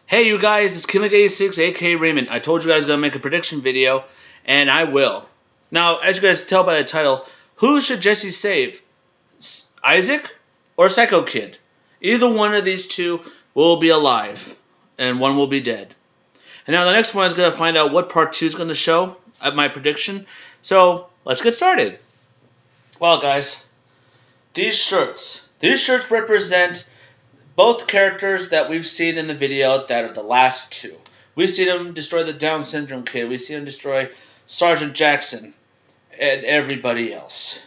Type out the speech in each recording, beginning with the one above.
Hey you guys, it's Kimmick86 aka Raymond. I told you guys I was going to make a prediction video, and I will. Now, as you guys tell by the title, who should Jesse save? Isaac or Psycho Kid? Either one of these two will be alive, and one will be dead. And now the next one is going to find out what part 2 is going to show at my prediction. So, let's get started. Well guys, these shirts represent both characters that we've seen in the video that are the last two. We've seen him destroy the Down syndrome kid. We've seen him destroy Sergeant Jackson and everybody else.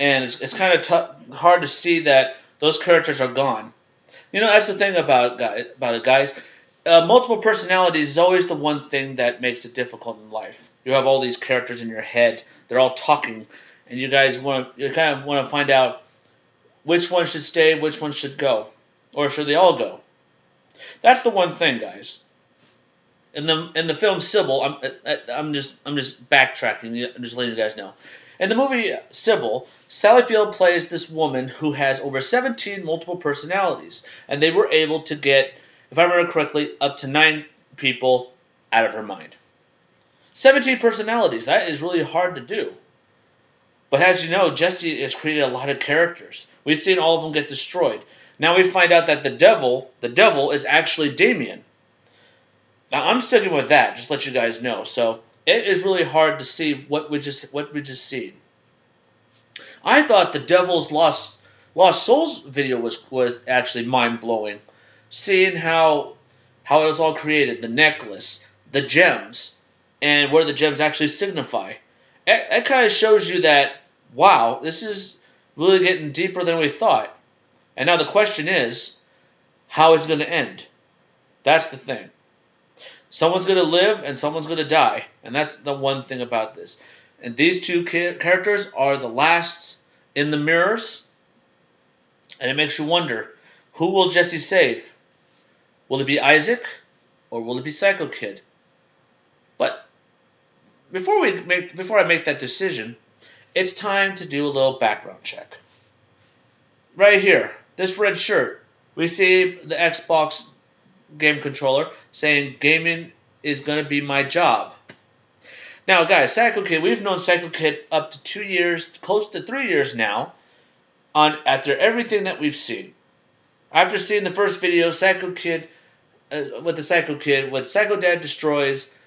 And it's kind of hard to see that those characters are gone. You know, that's the thing about it, guys. Multiple personalities is always the one thing that makes it difficult in life. You have all these characters in your head. They're all talking. And you guys kind of want to find out which one should stay, which one should go, or should they all go? That's the one thing, guys. In the film Sybil, I'm just backtracking. I'm just letting you guys know. In the movie Sybil, Sally Field plays this woman who has over 17 multiple personalities, and they were able to get, if I remember correctly, up to 9 people out of her mind. 17 personalities. That is really hard to do. But as you know, Jesse has created a lot of characters. We've seen all of them get destroyed. Now we find out that the devil is actually Damien. Now I'm sticking with that, just to let you guys know. So it is really hard to see what we just seen. I thought the Devil's Lost Souls video was actually mind blowing, seeing how it was all created, the necklace, the gems, and what the gems actually signify. It kind of shows you that, wow, this is really getting deeper than we thought. And now the question is, how is it going to end? That's the thing. Someone's going to live and someone's going to die. And that's the one thing about this. And these two characters are the last in the mirrors. And it makes you wonder, who will Jesse save? Will it be Isaac or will it be Psycho Kid? But before I make that decision, it's time to do a little background check. Right here, this red shirt, we see the Xbox game controller saying gaming is going to be my job. Now guys, Psycho Kid, we've known Psycho Kid up to 2 years, close to 3 years now, after everything that we've seen. After seeing the first video, Psycho Kid, when Psycho Dad destroys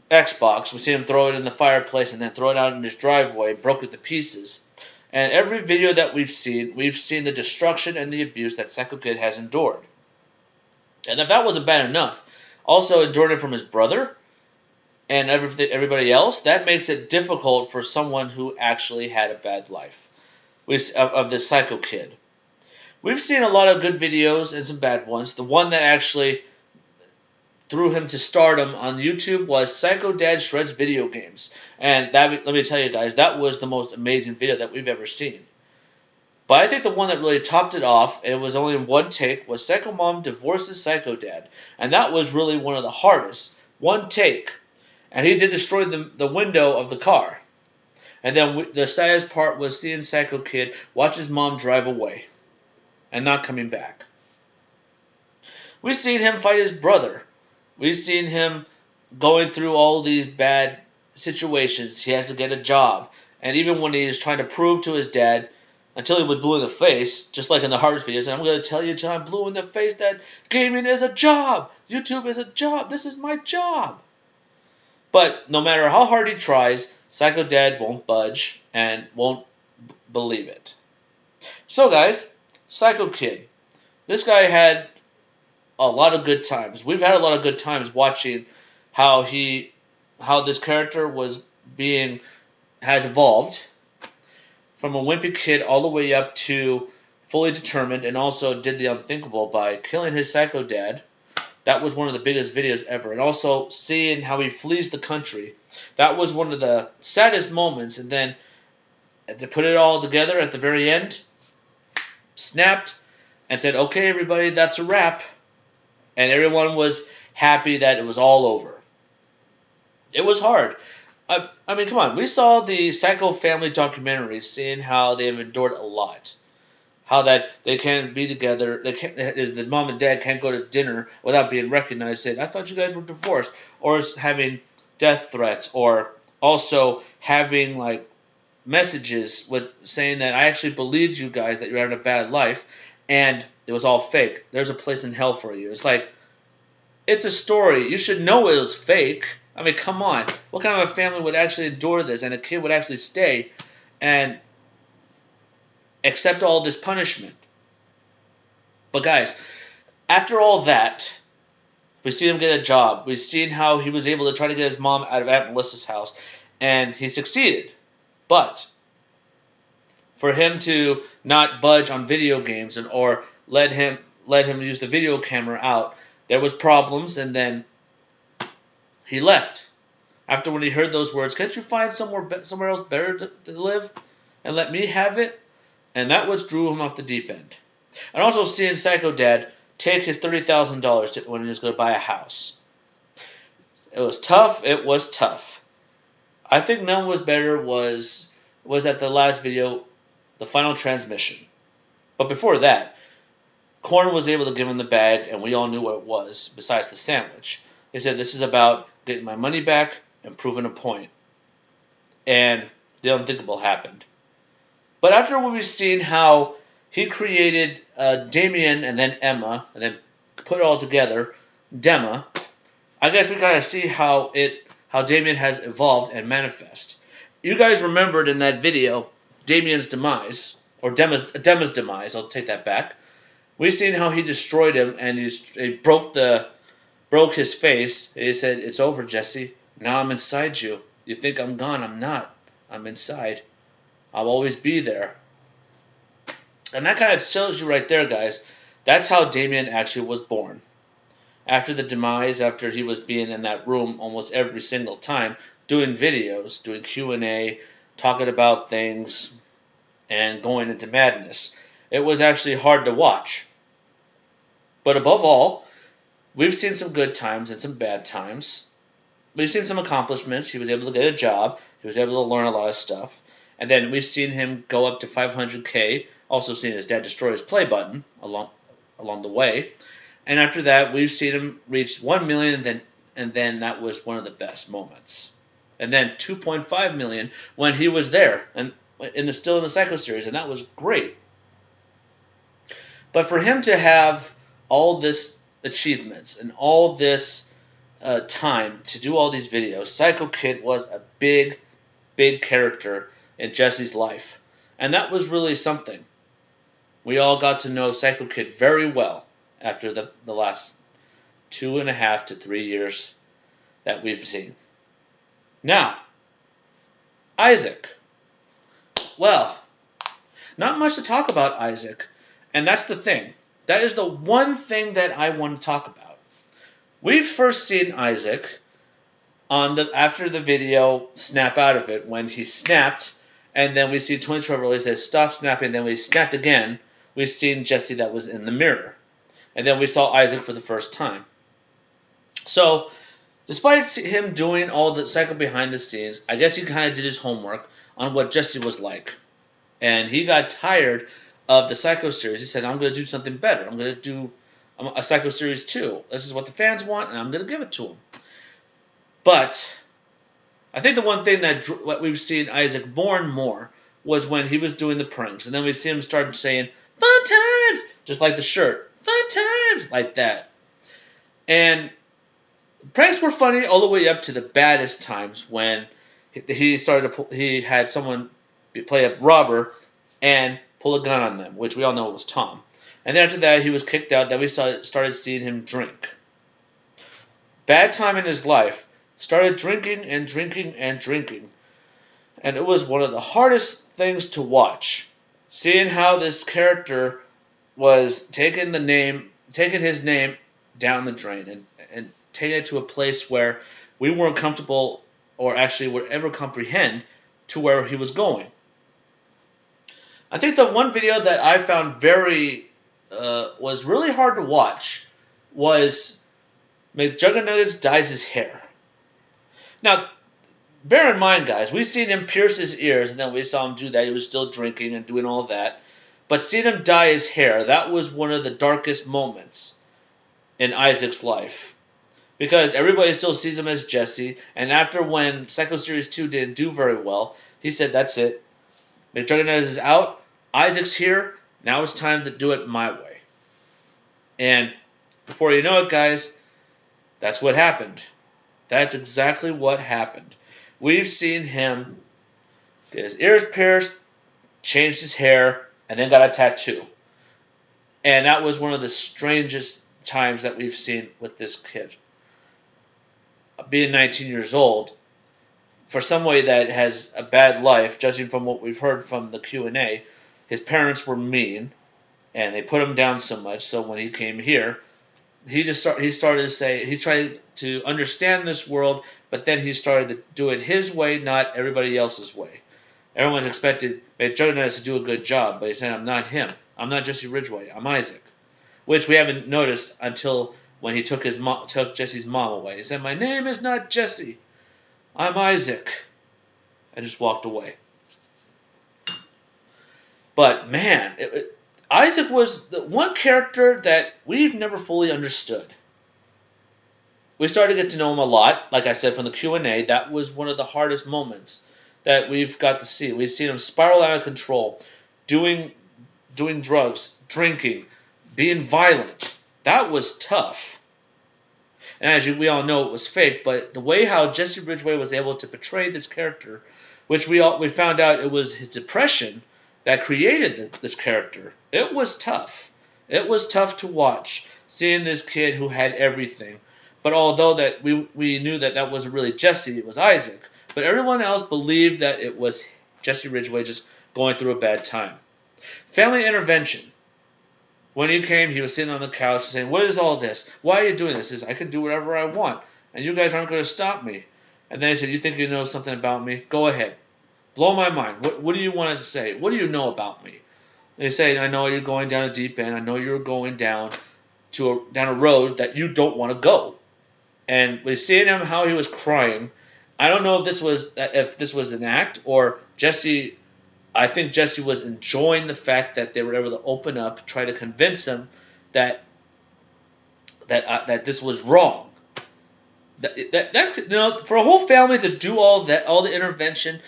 Xbox, we see him throw it in the fireplace and then throw it out in his driveway, broke it to pieces. And every video that we've seen the destruction and the abuse that Psycho Kid has endured. And if that wasn't bad enough, also endured it from his brother and everybody else, that makes it difficult for someone who actually had a bad life of this Psycho Kid. We've seen a lot of good videos and some bad ones. The one that actually threw him to stardom on YouTube was Psycho Dad Shreds Video Games. And let me tell you guys, that was the most amazing video that we've ever seen. But I think the one that really topped it off, and it was only in one take, was Psycho Mom Divorces Psycho Dad. And that was really one of the hardest. One take. And he did destroy the window of the car. And then the saddest part was seeing Psycho Kid watch his mom drive away. And not coming back. We've seen him fight his brother. We've seen him going through all these bad situations. He has to get a job. And even when he is trying to prove to his dad, until he was blue in the face, just like in the Harvest videos, and I'm going to tell you, John, blue in the face, that gaming is a job. YouTube is a job. This is my job. But no matter how hard he tries, Psycho Dad won't budge and won't believe it. So guys, Psycho Kid. This guy had a lot of good times. We've had a lot of good times watching how this character has evolved from a wimpy kid all the way up to fully determined, and also did the unthinkable by killing his Psycho Dad. That was one of the biggest videos ever. And also seeing how he flees the country. That was one of the saddest moments. And then to put it all together at the very end, snapped and said, okay, everybody, that's a wrap. And everyone was happy that it was all over. It was hard. I mean, come on. We saw the Psycho family documentary, seeing how they have endured a lot. how that they can't be together. They can't. Is the mom and dad can't go to dinner without being recognized. Saying, "I thought you guys were divorced," or is having death threats, or also having like messages with saying that I actually believed you guys that you're having a bad life, and it was all fake. There's a place in hell for you. It's like it's a story. You should know it was fake. I mean, come on. What kind of a family would actually endure this, and a kid would actually stay and accept all this punishment? But guys, after all that, we see him get a job. We've seen how he was able to try to get his mom out of Aunt Melissa's house, and he succeeded. But for him to not budge on video games or let him use the video camera out, there was problems, and then he left. After when he heard those words, "Can't you find somewhere else better to live and let me have it?" And that was drew him off the deep end. And also seeing Psycho Dad take his $30,000 when he was going to buy a house. It was tough. It was tough. I think none was better was at the last video, the final transmission. But before that, Korn was able to give him the bag, and we all knew what it was, besides the sandwich. He said, "This is about getting my money back and proving a point." And the unthinkable happened. But after we've seen how he created Damien and then Emma, and then put it all together, Dema, I guess we gotta see how Damien has evolved and manifest. You guys remembered in that video Damien's demise, or Dema's demise. I'll take that back. We've seen how he destroyed him, and he broke his face. He said, "It's over, Jesse. Now I'm inside you. You think I'm gone? I'm not. I'm inside. I'll always be there." And that kind of shows you right there, guys. That's how Damien actually was born. After the demise, after he was being in that room almost every single time, doing videos, doing Q&A, talking about things, and going into madness. It was actually hard to watch. But above all, we've seen some good times and some bad times. We've seen some accomplishments. He was able to get a job. He was able to learn a lot of stuff. And then we've seen him go up to 500K. Also seen his dad destroy his play button along the way. And after that, we've seen him reach 1 million, and then that was one of the best moments. And then 2.5 million when he was there, and still in the Psycho series, and that was great. But for him to have all this achievements and all this time to do all these videos, Psycho Kid was a big, big character in Jesse's life. And that was really something. We all got to know Psycho Kid very well after the last 2.5 to 3 years that we've seen. Now, Isaac. Well, not much to talk about Isaac. And that's the thing. That is the one thing that I want to talk about. We've first seen Isaac after the video Snap Out of It, when he snapped, and then we see 24 hours says stop snapping, then we snapped again. We've seen Jesse that was in the mirror. And then we saw Isaac for the first time. So, despite him doing all the Psycho behind the scenes, I guess he kind of did his homework on what Jesse was like. And he got tired of the Psycho series. He said, "I'm going to do something better. I'm going to do a Psycho series 2. This is what the fans want, and I'm going to give it to them." But I think the one thing that what we've seen Isaac more and more was when he was doing the pranks. And then we see him start saying, "Fun times!" Just like the shirt. "Fun times!" Like that. And pranks were funny all the way up to the baddest times when he had someone play a robber and pull a gun on them, which we all know it was Tom. And then after that, he was kicked out. Then we started seeing him drink. Bad time in his life. Started drinking and drinking and drinking. And it was one of the hardest things to watch. Seeing how this character was taking his name down the drain and taking it to a place where we weren't comfortable or actually would ever comprehend to where he was going. I think the one video that I found was really hard to watch was Mcjuggernuggets dyes his hair. Now, bear in mind, guys, we seen him pierce his ears, and then we saw him do that. He was still drinking and doing all that. But seeing him dye his hair, that was one of the darkest moments in Isaac's life. Because everybody still sees him as Jesse, and after when Psycho Series 2 didn't do very well, he said, that's it. Mcjuggernuggets is out, Isaac's here, now it's time to do it my way. And before you know it, guys, that's what happened. That's exactly what happened. We've seen him get his ears pierced, changed his hair, and then got a tattoo. And that was one of the strangest times that we've seen with this kid. Being 19 years old, for somebody that has a bad life, judging from what we've heard from the Q&A, his parents were mean, and they put him down so much, so when he came here, he started to say, he tried to understand this world, but then he started to do it his way, not everybody else's way. Everyone's expected Mcjuggernuggets to do a good job, but he said, I'm not him. I'm not Jesse Ridgway. I'm Isaac. Which we haven't noticed until when he took Jesse's mom away. He said, my name is not Jesse. I'm Isaac. And just walked away. But man, Isaac was the one character that we've never fully understood. We started to get to know him a lot. Like I said, from the Q&A, that was one of the hardest moments that we've got to see. We've seen him spiral out of control, doing drugs, drinking, being violent. That was tough. And as we all know, it was fake, but the way how Jesse Ridgway was able to portray this character, which we found out it was his depression that created this character. It was tough. It was tough to watch, seeing this kid who had everything. But although that we knew that wasn't really Jesse, it was Isaac. But everyone else believed that it was Jesse Ridgway just going through a bad time. Family intervention. When he came, he was sitting on the couch saying, what is all this? Why are you doing this? He says, I can do whatever I want, and you guys aren't going to stop me. And then he said, you think you know something about me? Go ahead. Blow my mind. What do you want to say? What do you know about me? They say, I know you're going down a deep end. I know you're going down a road that you don't want to go. And we see him how he was crying. I don't know if this was an act or Jesse. I think Jesse was enjoying the fact that they were able to open up, try to convince him that this was wrong. That's for a whole family to do all the intervention,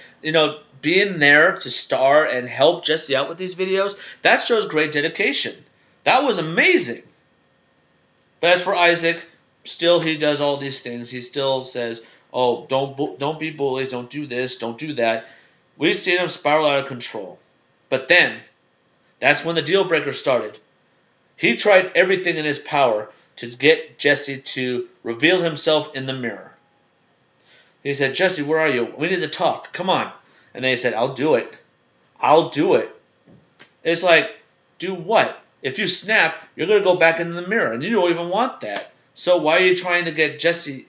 being there to star and help Jesse out with these videos, that shows great dedication. That was amazing. But as for Isaac, still he does all these things. He still says, "Oh, don't be bullies. Don't do this. Don't do that." We've seen him spiral out of control. But then, that's when the deal breaker started. He tried everything in his power to get Jesse to reveal himself in the mirror. He said, Jesse, where are you? We need to talk. Come on. And then he said, I'll do it. I'll do it. It's like, do what? If you snap, you're going to go back into the mirror, and you don't even want that. So why are you trying to get Jesse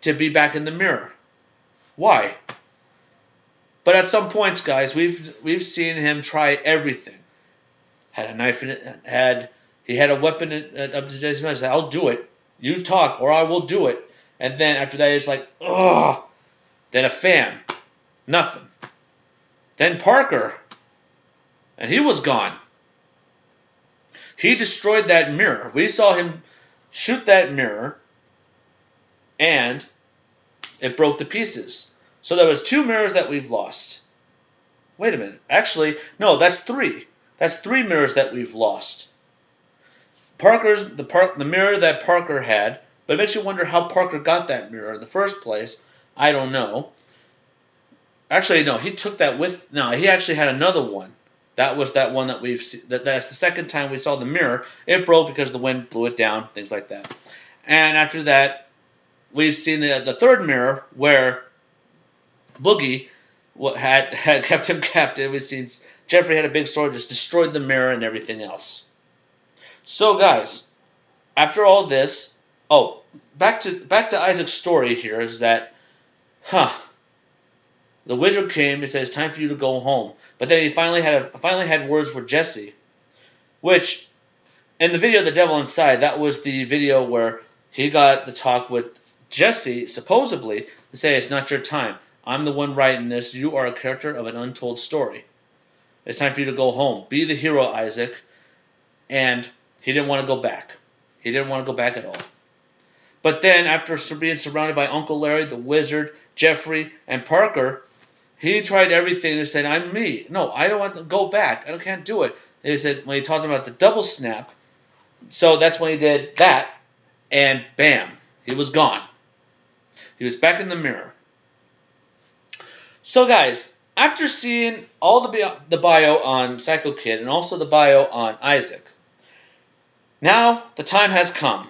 to be back in the mirror? Why? But at some points, guys, we've seen him try everything. Had a knife in it. He had a weapon up to Jesse's mouth. Said, I'll do it. You talk, or I will do it. And then after that, it's like, ugh. Then a fan. Nothing. Then Parker. And he was gone. He destroyed that mirror. We saw him shoot that mirror, and it broke to pieces. So there was 2 mirrors that we've lost. Wait a minute. Actually, no, that's 3. That's 3 mirrors that we've lost. The mirror that Parker had, but it makes you wonder how Parker got that mirror in the first place. I don't know. Actually, no, he took that with. No, he actually had another one. That was that one that we've seen. That's the second time we saw the mirror. It broke because the wind blew it down, things like that. And after that, we've seen the third mirror where Boogie had kept him captive. We've seen Jeffrey had a big sword, just destroyed the mirror and everything else. So, guys, after all this, back to Isaac's story here is that, the wizard came and said it's time for you to go home. But then he finally had words for Jesse, which in the video "The Devil Inside," that was the video where he got the talk with Jesse supposedly to say it's not your time. I'm the one writing this. You are a character of an untold story. It's time for you to go home. Be the hero, Isaac. And he didn't want to go back. He didn't want to go back at all. But then, after being surrounded by Uncle Larry, the Wizard, Jeffrey, and Parker, he tried everything and said, I'm me. No, I don't want to go back. I can't do it. And he said, when he talked about the double snap, so that's when he did that, and bam, he was gone. He was back in the mirror. So, guys, after seeing all the bio on Psycho Kid and also the bio on Isaac, now the time has come.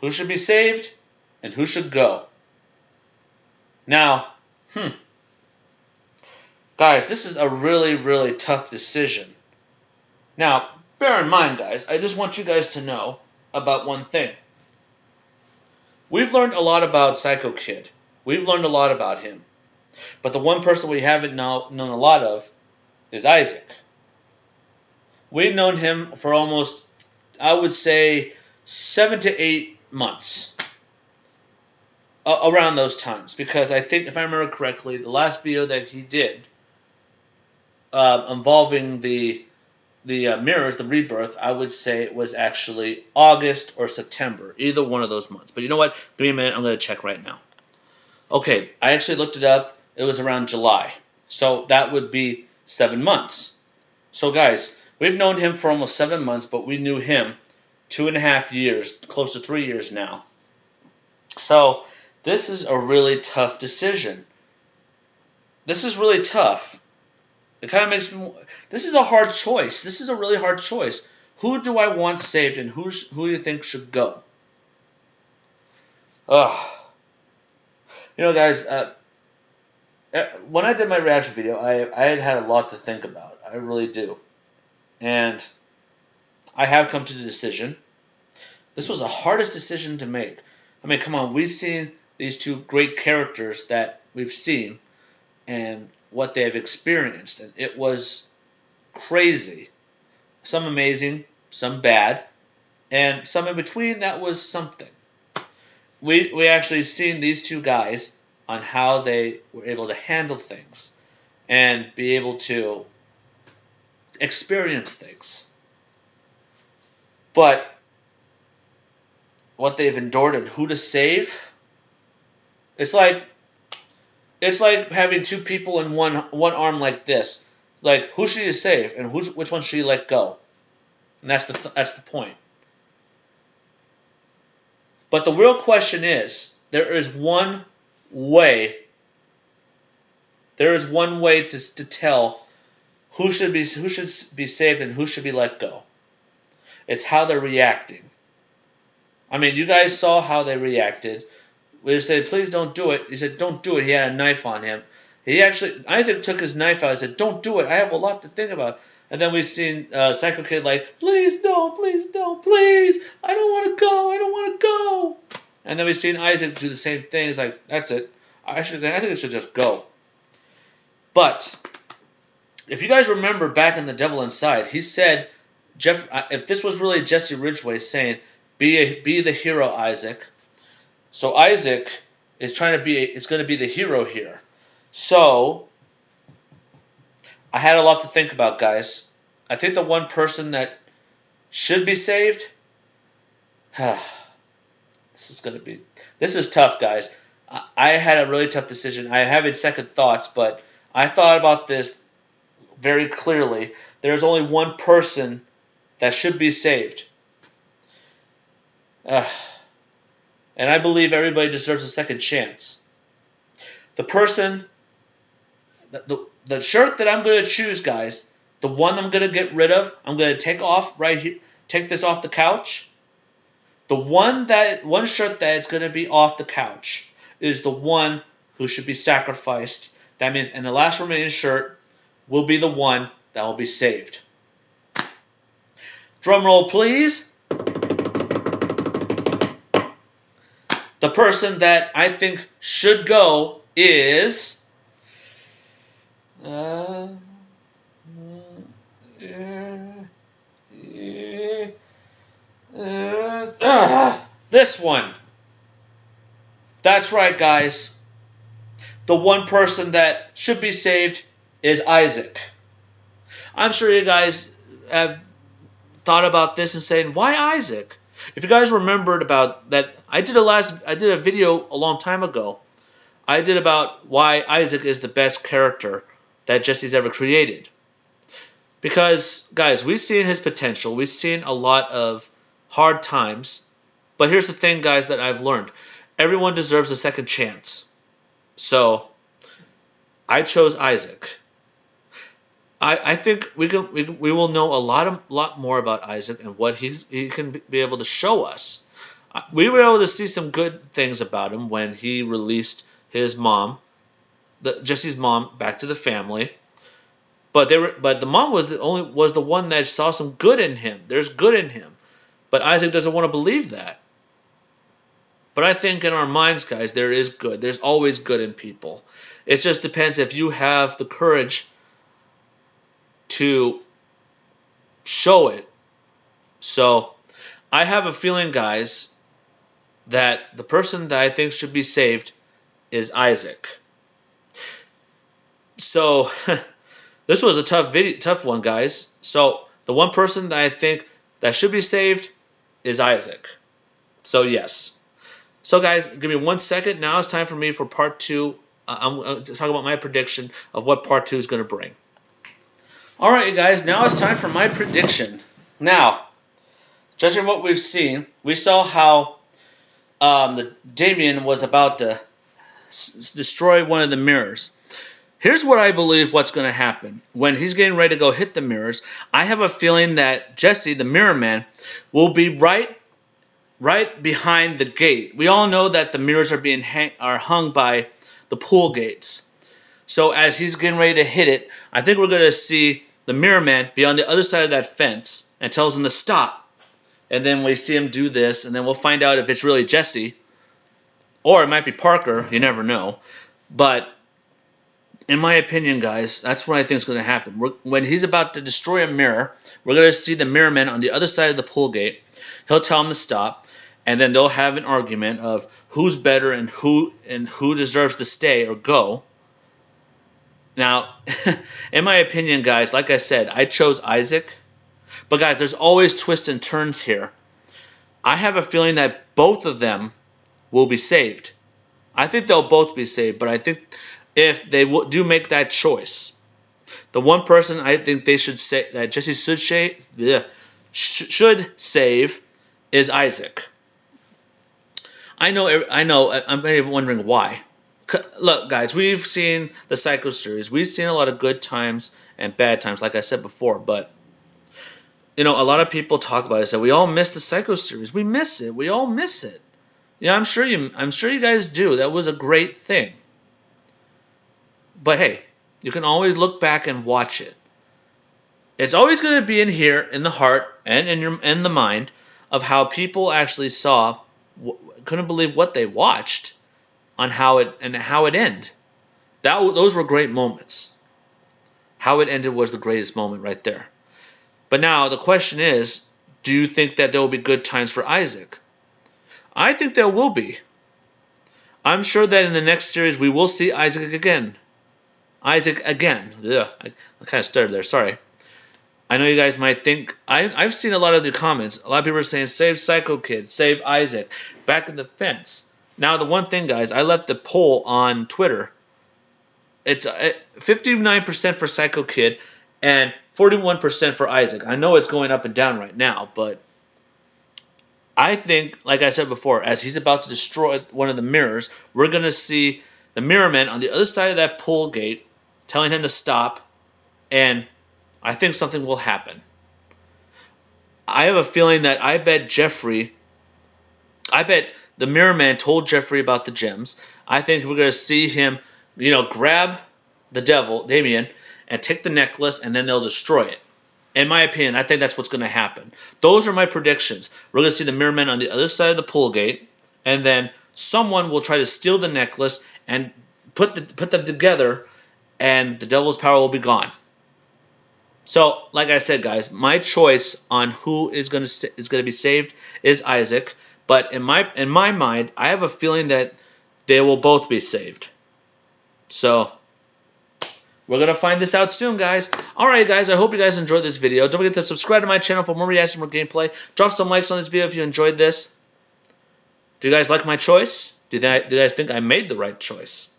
Who should be saved and who should go? Now, guys, this is a really, really tough decision. Now, bear in mind, guys, I just want you guys to know about one thing. We've learned a lot about Psycho Kid. We've learned a lot about him. But the one person we haven't known a lot of is Isaac. We've known him for almost, I would say, 7 to 8 months. Around those times. Because I think, if I remember correctly, the last video that he did involving the mirrors, the rebirth, I would say it was actually August or September. Either one of those months. But you know what? Give me a minute. I'm going to check right now. Okay, I actually looked it up. It was around July. So that would be 7 months. So guys, we've known him for almost 7 months, but we knew him 2.5 years, close to 3 years now. So this is a really tough decision. This is really tough. It kind of makes me... This is a hard choice. This is a really hard choice. Who do I want saved and who do you think should go? Ugh. You know, guys, when I did my reaction video, I had a lot to think about. I really do. And I have come to the decision. This was the hardest decision to make. I mean, come on, we've seen these two great characters that we've seen and what they have experienced. And it was crazy. Some amazing, some bad, and some in between that was something. We actually seen these two guys on how they were able to handle things and be able to experience things. But what they've endured and who to save, it's like having two people in one arm like this. Like, who should you save and which one should you let go? And that's the point. But the real question is, there is one way to tell who should be saved and who should be let go. It's how they're reacting. I mean, you guys saw how they reacted. We said, please don't do it. He said, don't do it. He had a knife on him. Isaac took his knife out and said, don't do it. I have a lot to think about. And then we've seen Psycho Kid like, please don't, please don't, please. I don't want to go. I don't want to go. And then we've seen Isaac do the same thing. He's like, that's it. I think it should just go. But if you guys remember back in The Devil Inside, he said, if this was really Jesse Ridgway saying, be the hero, Isaac. So Isaac is going to be the hero here. So I had a lot to think about, guys. I think the one person that should be saved, this is tough, guys. I had a really tough decision. I have second thoughts, but I thought about this very clearly. There's only one person that should be saved. And I believe everybody deserves a second chance. The person, the shirt that I'm going to choose, guys, the one I'm going to get rid of, I'm going to take off right here, take this off the couch. The one shirt that is going to be off the couch is the one who should be sacrificed. That means, and the last remaining shirt will be the one that will be saved. Drum roll, please. The person that I think should go is this one. That's right, guys. The one person that should be saved is Isaac. I'm sure you guys have thought about this and saying, why Isaac? If you guys remembered about that, I did a video a long time ago. I did about why Isaac is the best character that Jesse's ever created. Because, guys, we've seen his potential. We've seen a lot of hard times. But here's the thing, guys, that I've learned. Everyone deserves a second chance. So, I chose Isaac. I think we will know a lot more about Isaac and what he can be able to show us. We were able to see some good things about him when he released his mom, Jesse's mom, back to the family. But the mom was the one that saw some good in him. There's good in him, but Isaac doesn't want to believe that. But I think in our minds, guys, there is good. There's always good in people. It just depends if you have the courage to show it. So I have a feeling, guys, that the person that I think should be saved is Isaac. So this was a tough one, guys. So the one person that I think that should be saved is Isaac. So yes. So guys, give me 1 second. Now it's time for me for part 2. I'm going to talk about my prediction of what part 2 is going to bring. All right, you guys. Now it's time for my prediction. Now, judging what we've seen, we saw how Damien was about to destroy one of the mirrors. Here's what I believe what's going to happen. When he's getting ready to go hit the mirrors, I have a feeling that Jesse, the Mirror Man, will be right behind the gate. We all know that the mirrors are hung by the pool gates. So as he's getting ready to hit it, I think we're going to see the Mirror Man be on the other side of that fence and tells him to stop. And then we see him do this, and then we'll find out if it's really Jesse, or it might be Parker. You never know. But in my opinion, guys, that's what I think is going to happen. When he's about to destroy a mirror, we're going to see the Mirror Man on the other side of the pool gate. He'll tell him to stop, and then they'll have an argument of who's better and who deserves to stay or go. Now, in my opinion, guys, like I said, I chose Isaac. But, guys, there's always twists and turns here. I have a feeling that both of them will be saved. I think they'll both be saved, but I think if they do make that choice, the one person I think they should say that Jesse should save is Isaac. I know. I'm wondering why. Look, guys, we've seen the Psycho series. We've seen a lot of good times and bad times, like I said before. But a lot of people talk about it. Say we all miss the Psycho series. We miss it. We all miss it. Yeah, I'm sure you guys do. That was a great thing. But hey, you can always look back and watch it. It's always going to be in here, in the heart, and in the mind of how people actually couldn't believe what they watched on how it ended. Those were great moments. How it ended was the greatest moment right there. But now the question is, do you think that there will be good times for Isaac? I think there will be. I'm sure that in the next series we will see Isaac again. Yeah, I kind of stuttered there. Sorry. I know you guys might think... I've seen a lot of the comments. A lot of people are saying, save Psycho Kid, save Isaac, back in the fence. Now, the one thing, guys, I left the poll on Twitter. It's 59% for Psycho Kid and 41% for Isaac. I know it's going up and down right now, but I think, like I said before, as he's about to destroy one of the mirrors, we're going to see the Mirror Man on the other side of that pool gate telling him to stop, and I think something will happen. I have a feeling that I bet the Mirror Man told Jeffrey about the gems. I think we're going to see him, grab the devil, Damien, and take the necklace, and then they'll destroy it. In my opinion, I think that's what's going to happen. Those are my predictions. We're going to see the Mirror Man on the other side of the pool gate, and then someone will try to steal the necklace and put them together, and the devil's power will be gone. So, like I said, guys, my choice on who is going to be saved is Isaac. But in my mind, I have a feeling that they will both be saved. So, We're going to find this out soon, guys. Alright, guys, I hope you guys enjoyed this video. Don't forget to subscribe to my channel for more reactions, more gameplay. Drop some likes on this video if you enjoyed this. Do you guys like my choice? Do you guys think I made the right choice?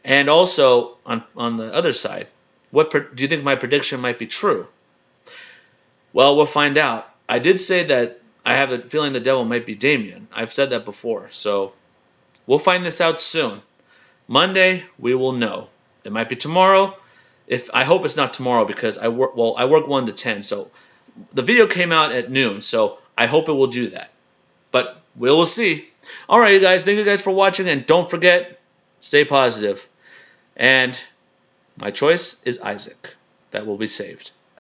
And also, on the other side, do you think my prediction might be true? Well, we'll find out. I did say that I have a feeling the devil might be Damien. I've said that before, so we'll find this out soon. Monday, we will know. It might be tomorrow. I hope it's not tomorrow because I work 1 to 10, so the video came out at noon, so I hope it will do that. But we will see. Alright, you guys, thank you guys for watching, and don't forget, stay positive. And my choice is Isaac. That will be saved.